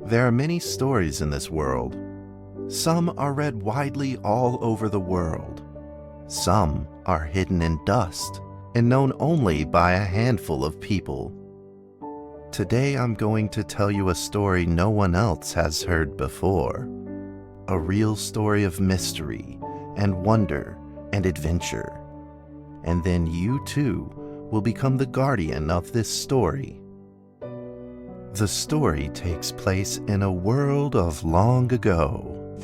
There are many stories in this world. Some are read widely all over the world. Some are hidden in dust and known only by a handful of people. Today I'm going to tell you a story no one else has heard before. A real story of mystery and wonder and adventure. And then you too will become the guardian of this story. The story takes place in a world of long ago.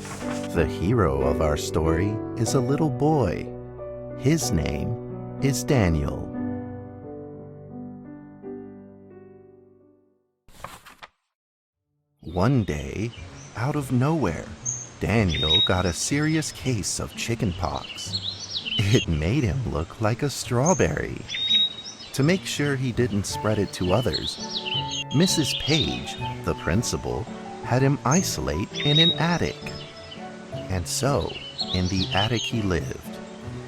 The hero of our story is a little boy. His name is Daniel. One day, out of nowhere, Daniel got a serious case of chickenpox. It made him look like a strawberry. To make sure he didn't spread it to others, Mrs. Page, the principal, had him isolate in an attic. And so, in the attic he lived,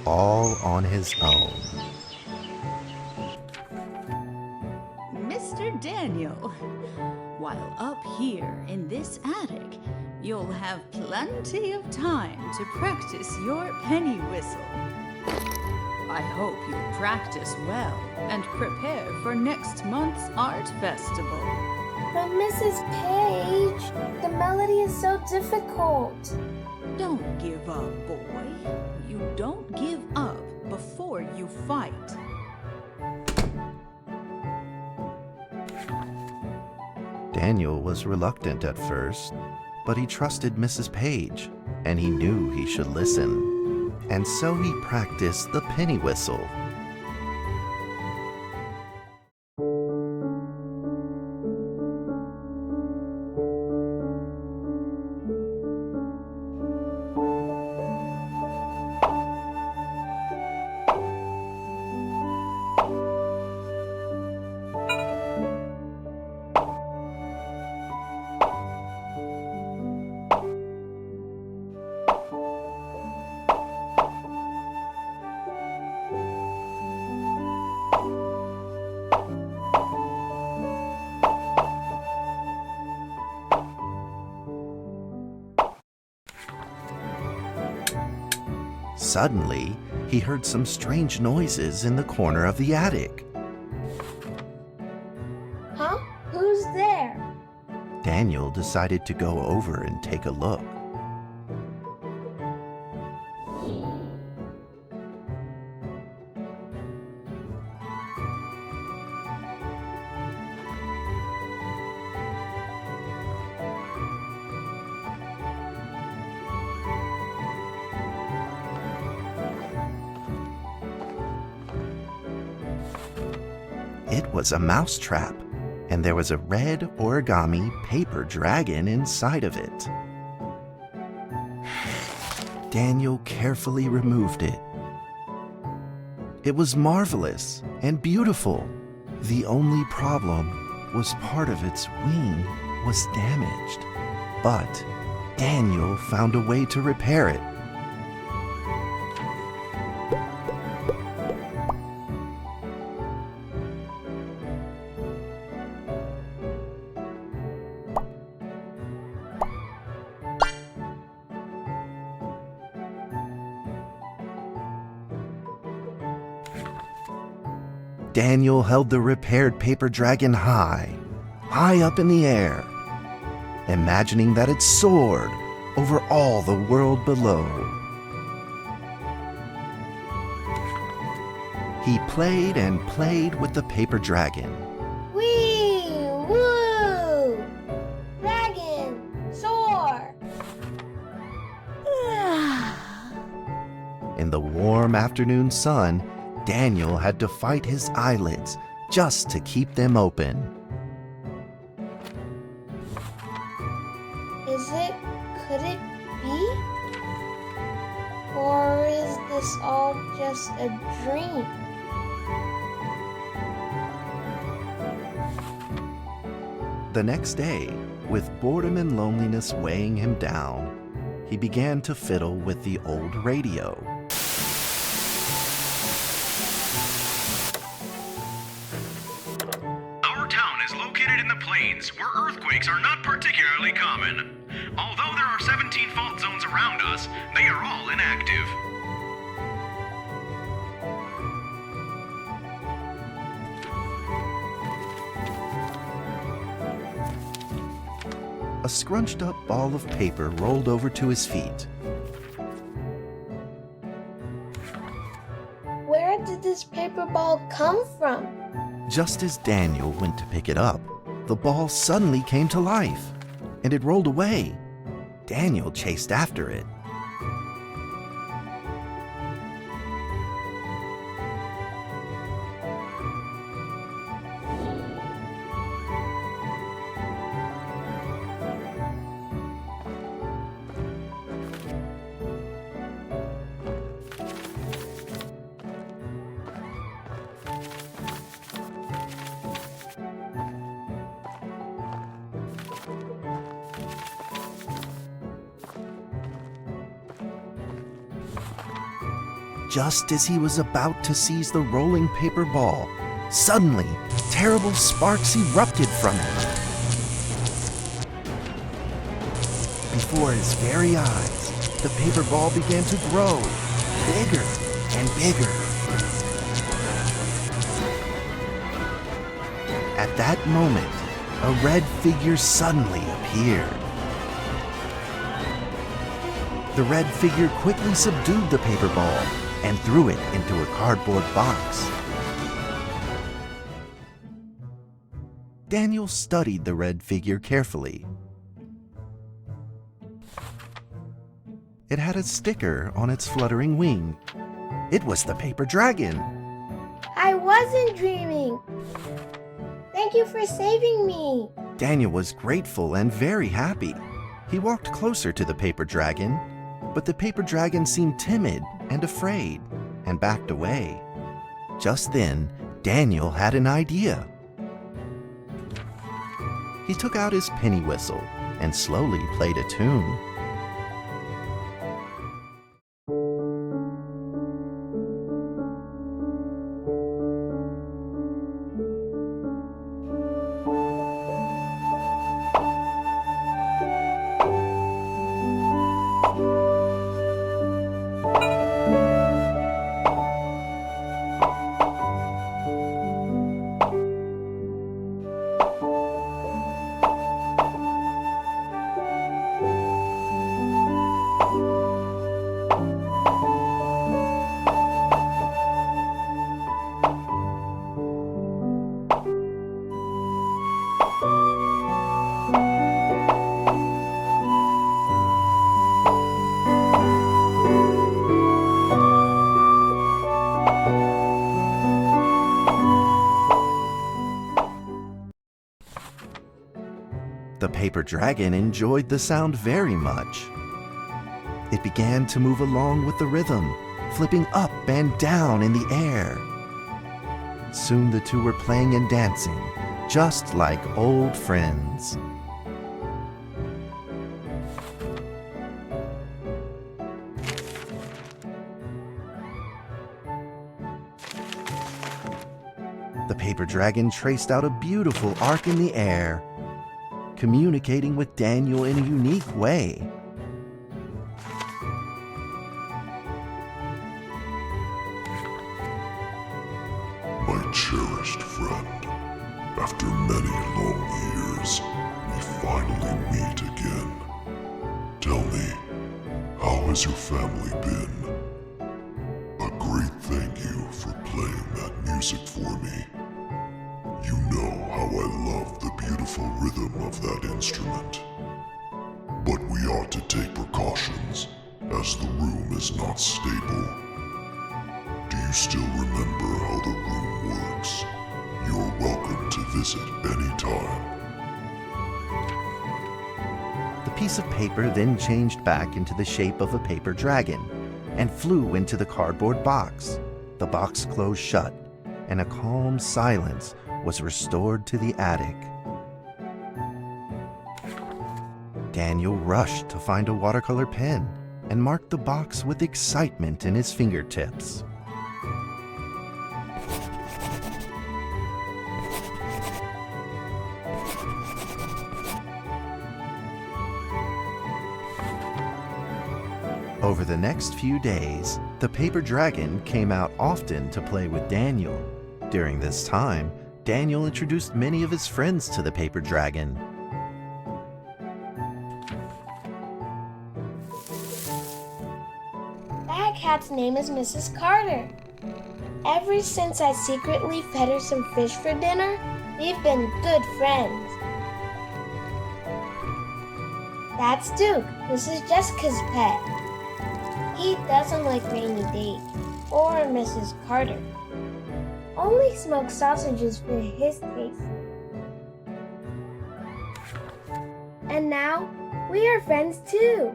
all on his own. Mr. Daniel, while up here in this attic, you'll have plenty of time to practice your penny whistle. I hope you practice well and prepare for next month's art festival. But Mrs. Page, the melody is so difficult. Don't give up, boy. You don't give up before you fight. Daniel was reluctant at first, but he trusted Mrs. Page, and he knew he should listen. And so he practiced the penny whistle. Suddenly, he heard some strange noises in the corner of the attic. Huh? Who's there? Daniel decided to go over and take a look. It was a mousetrap, and there was a red origami paper dragon inside of it. Daniel carefully removed it. It was marvelous and beautiful. The only problem was part of its wing was damaged, but Daniel found a way to repair it. Daniel held the repaired paper dragon high up in the air, imagining that it soared over all the world below. He played and played with the paper dragon. Wee! Woo! Dragon! Soar! In the warm afternoon sun, Daniel had to fight his eyelids just to keep them open. Could it be? Or is this all just a dream? The next day, with boredom and loneliness weighing him down, he began to fiddle with the old radio. Our town is located in the plains plains, where earthquakes are not particularly common. Although there are 17 fault zones around us, they are all inactive. A scrunched up ball of paper rolled over to his feet. Where did this paper ball come from? Just as Daniel went to pick it up, the ball suddenly came to life, and it rolled away. Daniel chased after it. Just as he was about to seize the rolling paper ball, suddenly, terrible sparks erupted from it. Before his very eyes, the paper ball began to grow, bigger and bigger. At that moment, a red figure suddenly appeared. The red figure quickly subdued the paper ball and threw it into a cardboard box. Daniel studied the red figure carefully. It had a sticker on its fluttering wing. It was the paper dragon. I wasn't dreaming. Thank you for saving me. Daniel was grateful and very happy. He walked closer to the paper dragon, but the paper dragon seemed timid and afraid and backed away. Just then, Daniel had an idea. He took out his penny whistle and slowly played a tune. The paper dragon enjoyed the sound very much. It began to move along with the rhythm, flipping up and down in the air. Soon the two were playing and dancing, just like old friends. The paper dragon traced out a beautiful arc in the air, communicating with Daniel in a unique way. My cherished friend, after many long years, we finally meet again. Tell me, how has your family been? A great thank you for playing that music for me. You know how I love the beautiful rhythm of that instrument. But we ought to take precautions, as the room is not stable. Do you still remember how the room works? You're welcome to visit any time. The piece of paper then changed back into the shape of a paper dragon and flew into the cardboard box. The box closed shut, and a calm silence was restored to the attic. Daniel rushed to find a watercolor pen and marked the box with excitement in his fingertips. Over the next few days, the paper dragon came out often to play with Daniel. During this time, Daniel introduced many of his friends to the paper dragon. That cat's name is Mrs. Carter. Ever since I secretly fed her some fish for dinner, we've been good friends. That's Duke, Mrs. Jessica's pet. He doesn't like Rainy Day or Mrs. Carter. Only smoked sausages for his taste. And now, we are friends too.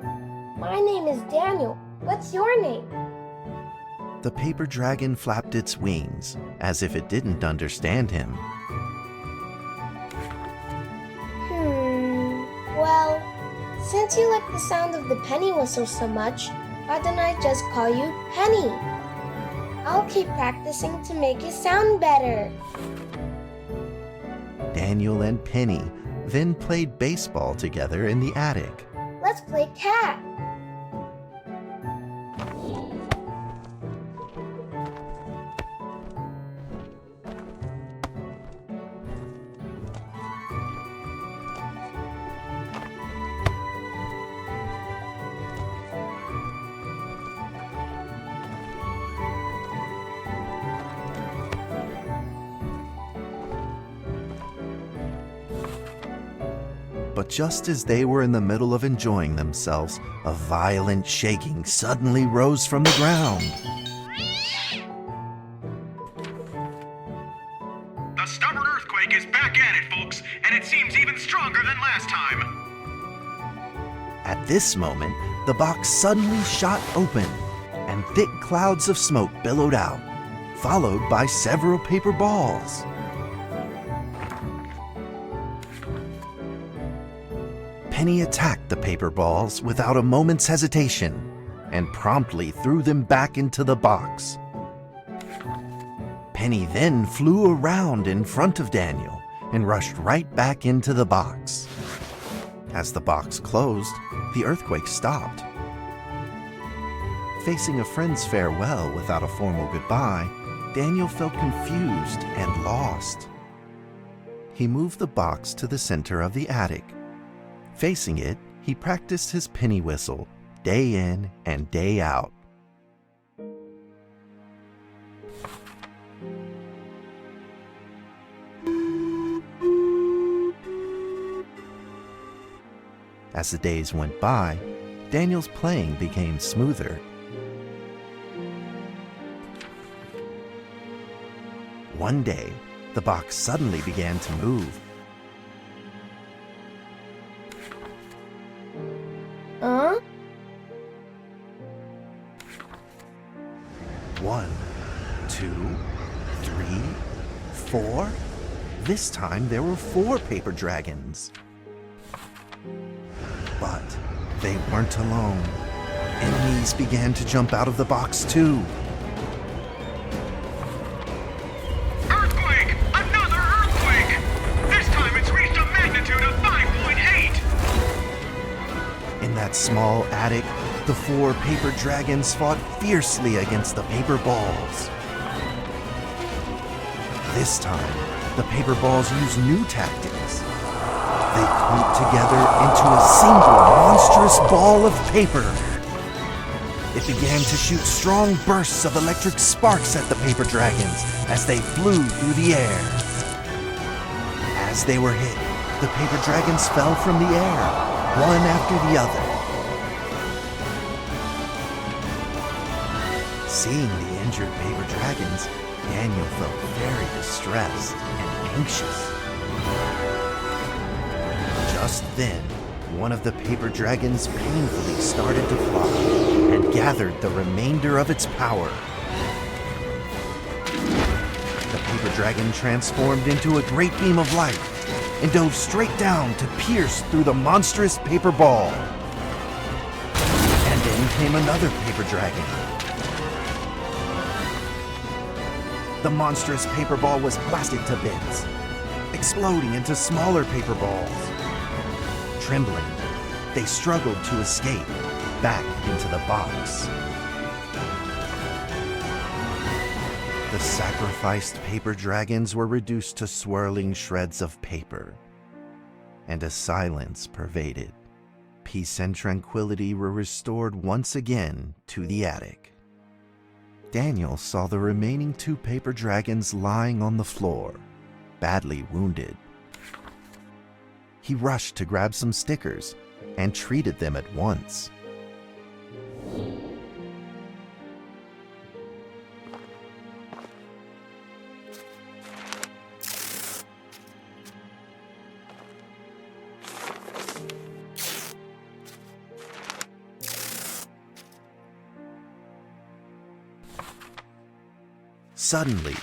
My name is Daniel. What's your name? The paper dragon flapped its wings, as if it didn't understand him. Well, since you like the sound of the penny whistle so much, why don't I just call you Penny? I'll keep practicing to make it sound better. Daniel and Penny then played baseball together in the attic. Let's play cat. But just as they were in the middle of enjoying themselves, a violent shaking suddenly rose from the ground. The stubborn earthquake is back at it, folks, and it seems even stronger than last time. At this moment, the box suddenly shot open, and thick clouds of smoke billowed out, followed by several paper balls. Penny attacked the paper balls without a moment's hesitation and promptly threw them back into the box. Penny then flew around in front of Daniel and rushed right back into the box. As the box closed, the earthquake stopped. Facing a friend's farewell without a formal goodbye, Daniel felt confused and lost. He moved the box to the center of the attic. Facing it, he practiced his penny whistle day in and day out. As the days went by, Daniel's playing became smoother. One day, the box suddenly began to move. Huh? 1, 2, 3, 4. This time there were 4 paper dragons. But they weren't alone. Enemies began to jump out of the box too. Earthquake! Another earthquake! This time it's reached a magnitude of 5.8! In that small attic, the 4 paper dragons fought fiercely against the paper balls. This time, the paper balls used new tactics. They clumped together into a single monstrous ball of paper. It began to shoot strong bursts of electric sparks at the paper dragons as they flew through the air. As they were hit, the paper dragons fell from the air, one after the other. Seeing the injured paper dragons, Daniel felt very distressed and anxious. Just then, one of the paper dragons painfully started to fly and gathered the remainder of its power. The paper dragon transformed into a great beam of light and dove straight down to pierce through the monstrous paper ball. And in came another paper dragon. The monstrous paper ball was blasted to bits, exploding into smaller paper balls. Trembling, they struggled to escape back into the box. The sacrificed paper dragons were reduced to swirling shreds of paper, and a silence pervaded. Peace and tranquility were restored once again to the attic. Daniel saw the remaining 2 paper dragons lying on the floor, badly wounded. He rushed to grab some stickers and treated them at once. Suddenly,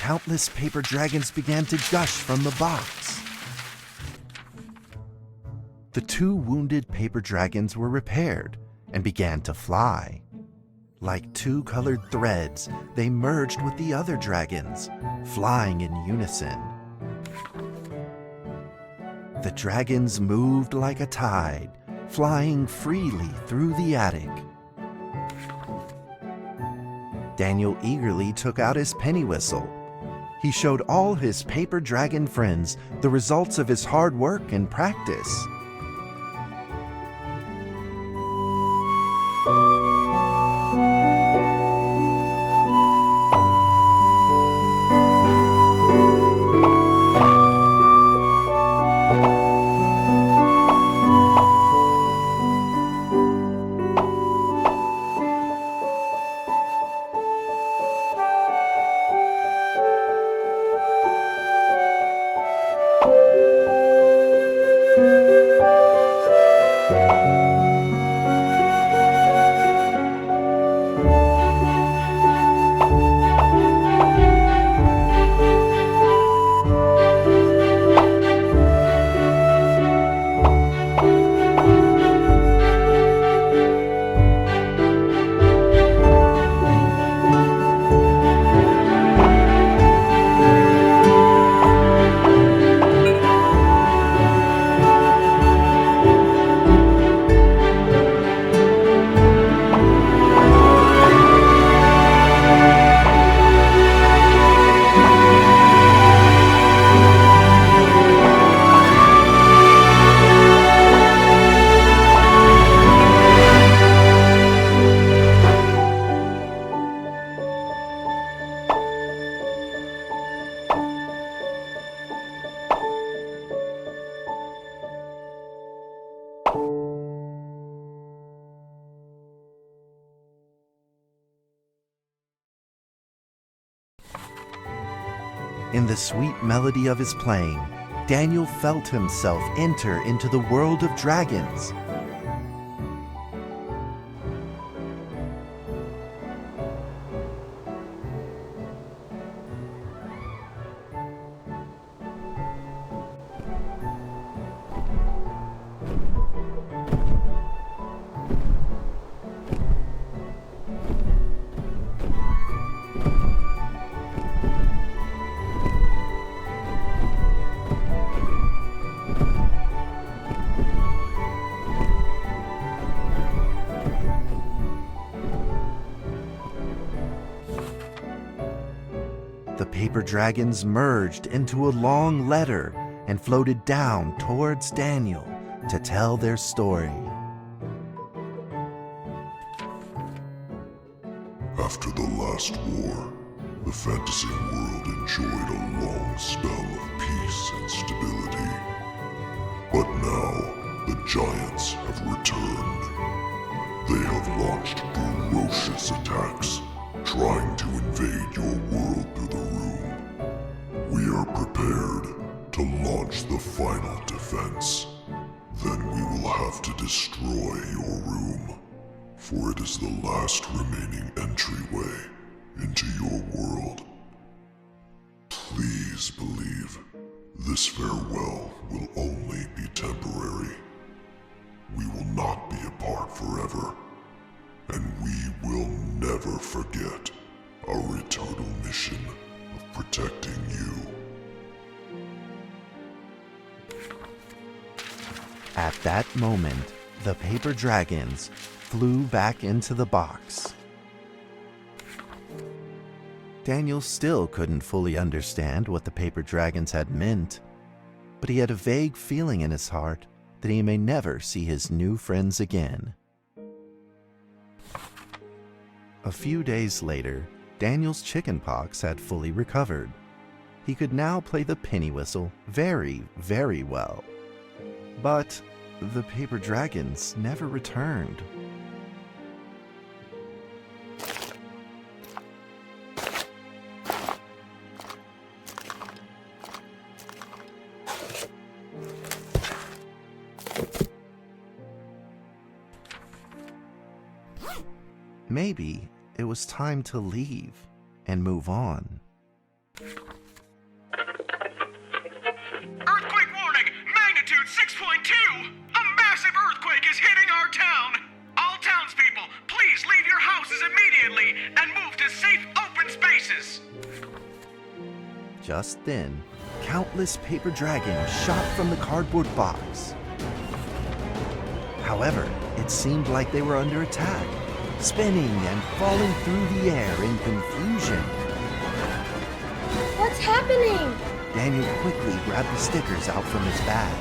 countless paper dragons began to gush from the box. The 2 wounded paper dragons were repaired and began to fly. Like 2 colored threads, they merged with the other dragons, flying in unison. The dragons moved like a tide, flying freely through the attic. Daniel eagerly took out his penny whistle. He showed all his paper dragon friends the results of his hard work and practice. In the sweet melody of his playing, Daniel felt himself enter into the world of dragons. The paper dragons merged into a long letter and floated down towards Daniel to tell their story. After the last war, the fantasy world enjoyed a long spell of peace and stability. But now, the giants have returned. They have launched ferocious attacks, trying to invade your world through the room. We are prepared to launch the final defense. Then we will have to destroy your room, for it is the last remaining entryway into your world. Please believe this farewell will only be temporary. We will not be apart forever, and we will never forget our eternal mission of protecting you. At that moment, the paper dragons, flew back into the box. Daniel still couldn't fully understand what the paper dragons had meant, but he had a vague feeling in his heart that he may never see his new friends again. A few days later, Daniel's chickenpox had fully recovered. He could now play the penny whistle very, very well. But the paper dragons never returned. Maybe it was time to leave and move on. Earthquake warning! Magnitude 6.2! A massive earthquake is hitting our town! All townspeople, please leave your houses immediately and move to safe open spaces! Just then, countless paper dragons shot from the cardboard box. However, it seemed like they were under attack, spinning and falling through the air in confusion. What's happening? Daniel quickly grabbed the stickers out from his bag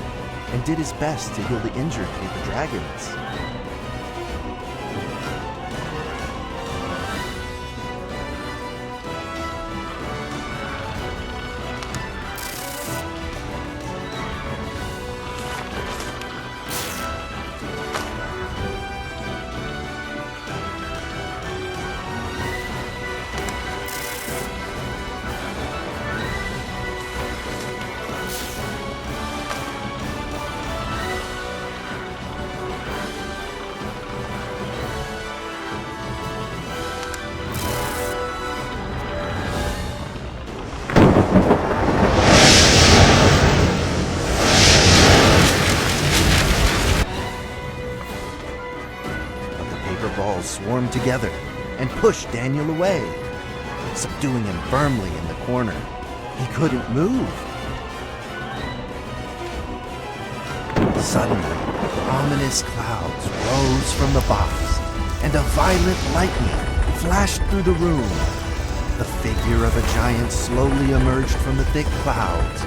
and did his best to heal the injured paper dragons. Balls swarmed together and pushed Daniel away, subduing him firmly in the corner. He couldn't move. Suddenly, ominous clouds rose from the box, and a violent lightning flashed through the room. The figure of a giant slowly emerged from the thick clouds,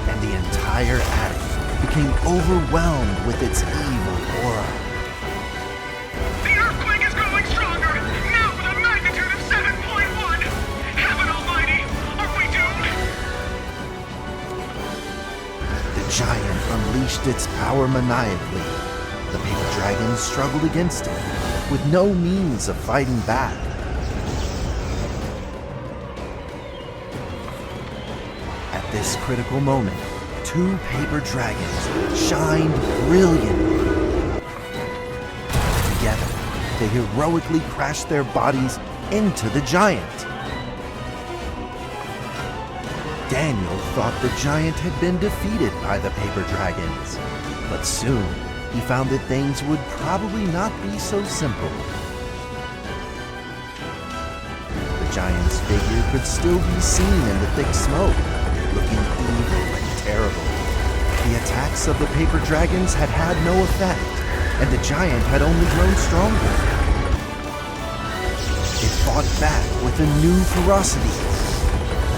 and the entire attic became overwhelmed with its evil aura. The giant unleashed its power maniacally. The paper dragons struggled against it, with no means of fighting back. At this critical moment, two paper dragons shined brilliantly. Together, they heroically crashed their bodies into the giant. Daniel thought the giant had been defeated by the paper dragons, but soon he found that things would probably not be so simple. The giant's figure could still be seen in the thick smoke, looking evil and terrible. The attacks of the paper dragons had had no effect, and the giant had only grown stronger. It fought back with a new ferocity.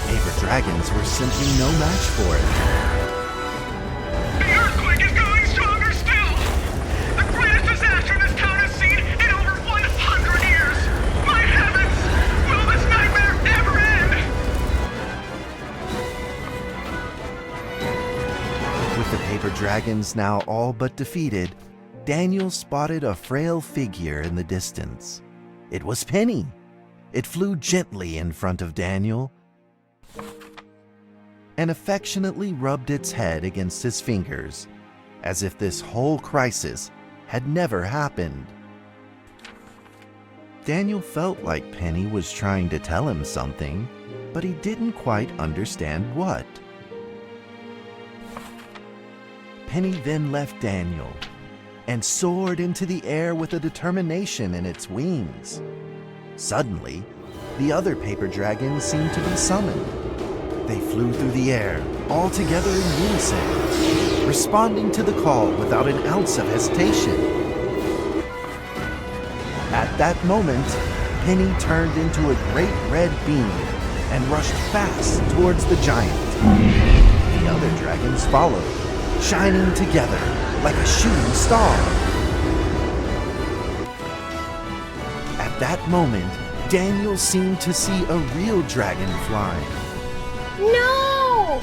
Paper dragons were simply no match for it. The earthquake is going stronger still! The greatest disaster this town has seen in over 100 years! My heavens! Will this nightmare ever end? With the paper dragons now all but defeated, Daniel spotted a frail figure in the distance. It was Penny. It flew gently in front of Daniel and affectionately rubbed its head against his fingers, as if this whole crisis had never happened. Daniel felt like Penny was trying to tell him something, but he didn't quite understand what. Penny then left Daniel and soared into the air with a determination in its wings. Suddenly, the other paper dragons seemed to be summoned. They flew through the air, all together in unison, responding to the call without an ounce of hesitation. At that moment, Penny turned into a great red beam and rushed fast towards the giant. The other dragons followed, shining together like a shooting star. At that moment, Daniel seemed to see a real dragon flying. No!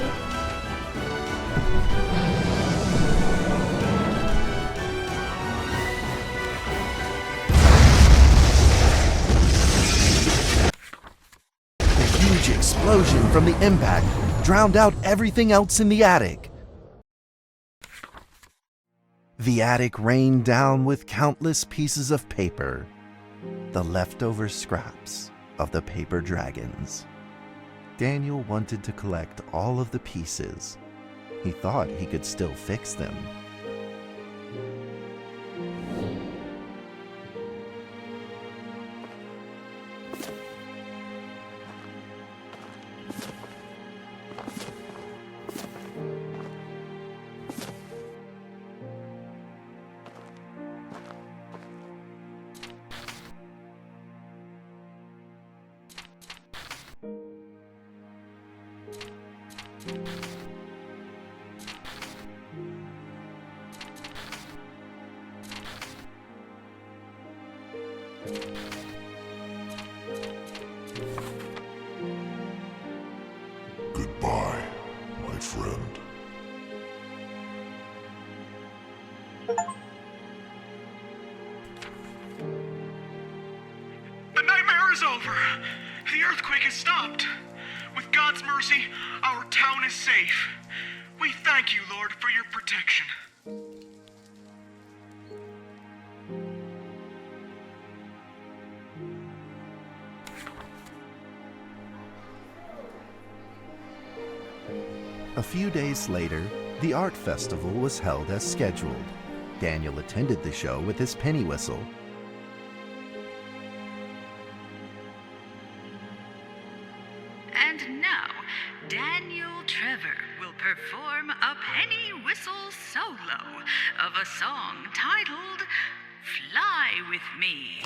The huge explosion from the impact drowned out everything else in the attic. The attic rained down with countless pieces of paper, the leftover scraps of the paper dragons. Daniel wanted to collect all of the pieces. He thought he could still fix them. Goodbye, my friend. The nightmare is over. The earthquake has stopped. With God's mercy, our town is safe. We thank you, Lord, for your protection. A few days later, the art festival was held as scheduled. Daniel attended the show with his penny whistle. And now, Daniel Trevor will perform a penny whistle solo of a song titled Fly With Me.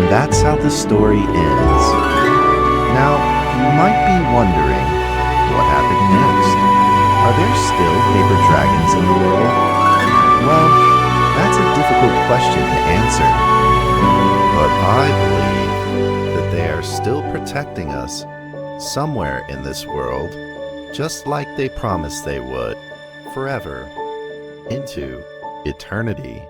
That's how the story ends. Now, you might be wondering, what happened next? Are there still paper dragons in the world? Well, that's a difficult question to answer. But I believe that they are still protecting us somewhere in this world, just like they promised they would, forever, into eternity.